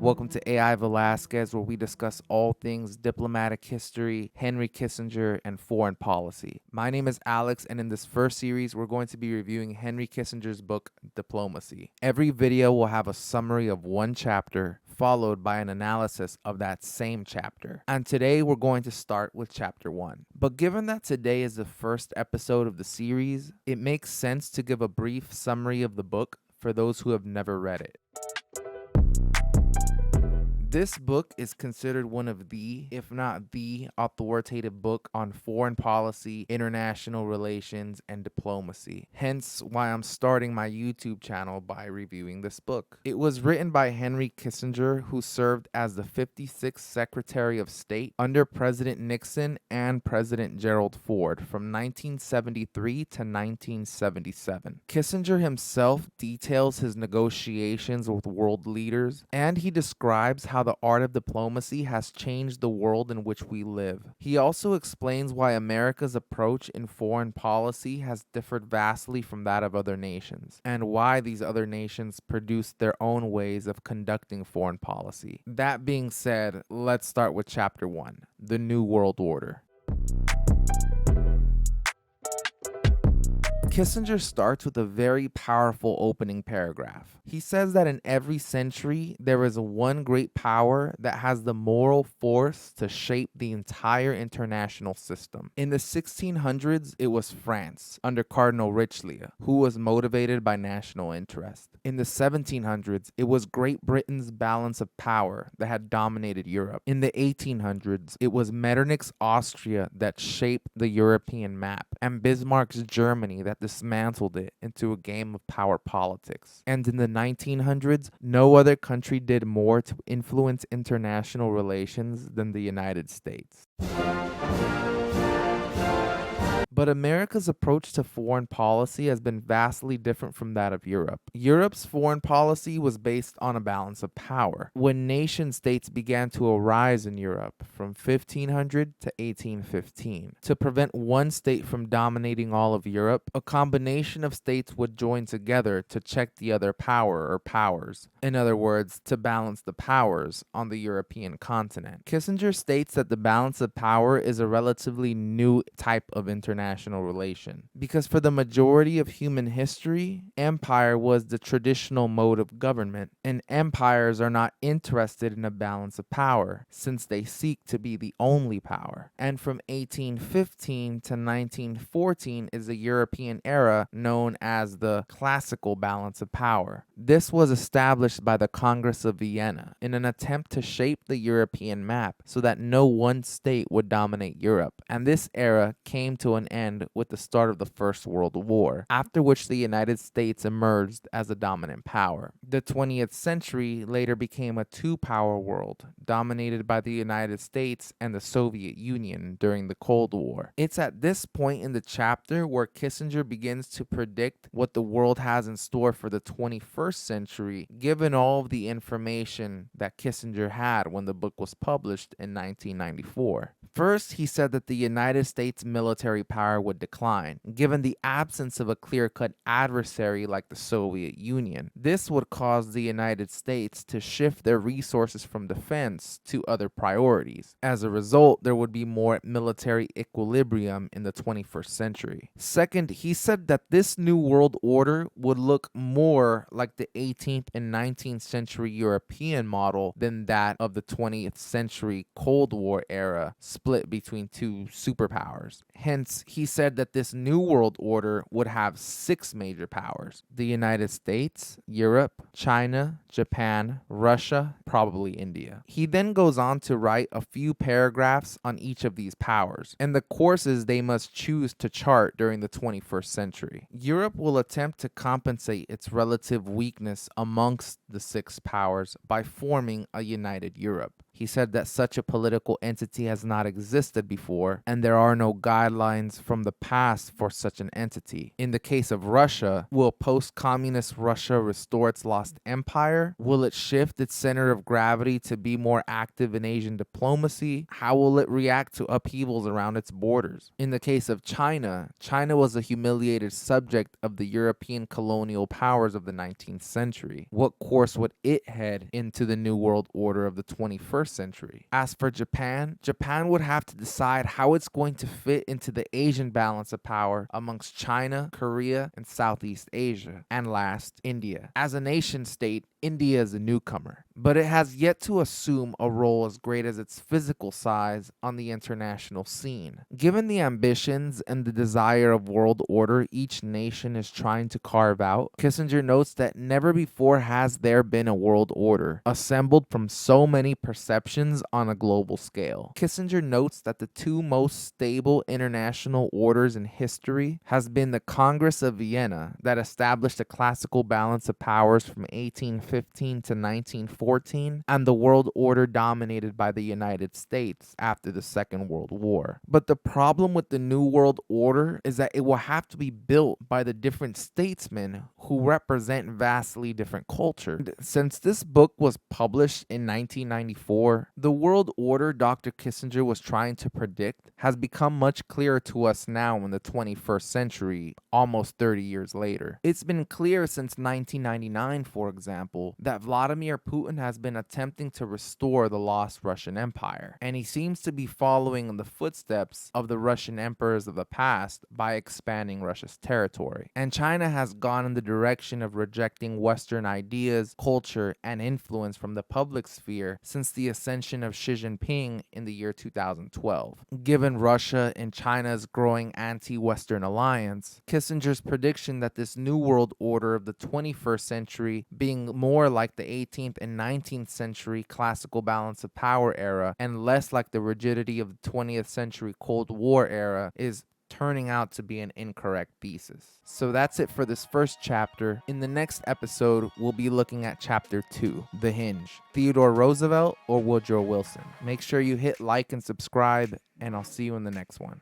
Welcome to AI Velasquez, where we discuss all things diplomatic history, Henry Kissinger, and foreign policy. My name is Alex, and in this first series, we're going to be reviewing Henry Kissinger's book, Diplomacy. Every video will have a summary of one chapter, followed by an analysis of that same chapter. And today, we're going to start with chapter 1. But given that today is the first episode of the series, it makes sense to give a brief summary of the book for those who have never read it. This book is considered one of the, if not the, authoritative book on foreign policy, international relations, and diplomacy. Hence why I'm starting my YouTube channel by reviewing this book. It was written by Henry Kissinger, who served as the 56th Secretary of State under President Nixon and President Gerald Ford from 1973 to 1977. Kissinger himself details his negotiations with world leaders, and he describes how the art of diplomacy has changed the world in which we live. He also explains why America's approach in foreign policy has differed vastly from that of other nations, and why these other nations produce their own ways of conducting foreign policy. That being said, let's start with Chapter 1, The New World Order. Kissinger starts with a very powerful opening paragraph. He says that in every century, there is one great power that has the moral force to shape the entire international system. In the 1600s, it was France, under Cardinal Richelieu, who was motivated by national interest. In the 1700s, it was Great Britain's balance of power that had dominated Europe. In the 1800s, it was Metternich's Austria that shaped the European map, and Bismarck's Germany that dismantled it into a game of power politics. And in the 1900s, no other country did more to influence international relations than the United States. But America's approach to foreign policy has been vastly different from that of Europe. Europe's foreign policy was based on a balance of power. When nation states began to arise in Europe from 1500 to 1815, to prevent one state from dominating all of Europe, a combination of states would join together to check the other power or powers. In other words, to balance the powers on the European continent. Kissinger states that the balance of power is a relatively new type of international relation, because for the majority of human history, empire was the traditional mode of government, and empires are not interested in a balance of power, since they seek to be the only power. And from 1815 to 1914 is a European era known as the classical balance of power. This was established by the Congress of Vienna in an attempt to shape the European map so that no one state would dominate Europe, and this era came to an end with the start of the First World War, after which the United States emerged as a dominant power. The 20th century later became a two-power world, dominated by the United States and the Soviet Union during the Cold War. It's at this point in the chapter where Kissinger begins to predict what the world has in store for the 21st century, given all of the information that Kissinger had when the book was published in 1994. First, he said that the United States military power would decline, given the absence of a clear-cut adversary like the Soviet Union. This would cause the United States to shift their resources from defense to other priorities. As a result, there would be more military equilibrium in the 21st century. Second, he said that this new world order would look more like the 18th and 19th century European model than that of the 20th century Cold War era, split between two superpowers. Hence, he said that this new world order would have 6 major powers: the United States, Europe, China, Japan, Russia, probably India. He then goes on to write a few paragraphs on each of these powers, and the courses they must choose to chart during the 21st century. Europe will attempt to compensate its relative weakness amongst the 6 powers by forming a united Europe. He said that such a political entity has not existed before, and there are no guidelines from the past for such an entity. In the case of Russia, will post-communist Russia restore its lost empire? Will it shift its center of gravity to be more active in Asian diplomacy? How will it react to upheavals around its borders? In the case of China, China was a humiliated subject of the European colonial powers of the 19th century. What course would it head into the New World Order of the 21st century? As for Japan, Japan would have to decide how it's going to fit into the Asian balance of power amongst China, Korea, and Southeast Asia. And last, India. As a nation state, India is a newcomer, but it has yet to assume a role as great as its physical size on the international scene. Given the ambitions and the desire of world order each nation is trying to carve out, Kissinger notes that never before has there been a world order assembled from so many perceptions on a global scale. Kissinger notes that the two most stable international orders in history has been the Congress of Vienna that established a classical balance of powers from 1815 to 1914, and the world order dominated by the United States after the Second World War. But the problem with the New World Order is that it will have to be built by the different statesmen who represent vastly different cultures. Since this book was published in 1994, the world order Dr. Kissinger was trying to predict has become much clearer to us now in the 21st century, almost 30 years later. It's been clear since 1999, for example, that Vladimir Putin has been attempting to restore the lost Russian Empire, and he seems to be following in the footsteps of the Russian emperors of the past by expanding Russia's territory. And China has gone in the direction of rejecting Western ideas, culture, and influence from the public sphere since the ascension of Xi Jinping in the year 2012. Given Russia and China's growing anti-Western alliance, Kissinger's prediction that this new world order of the 21st century being more like the 18th and 19th century classical balance of power era and less like the rigidity of the 20th century Cold War era is turning out to be an incorrect thesis. So that's it for this first chapter. In the next episode, we'll be looking at chapter 2, The Hinge, Theodore Roosevelt or Woodrow Wilson. Make sure you hit like and subscribe, and I'll see you in the next one.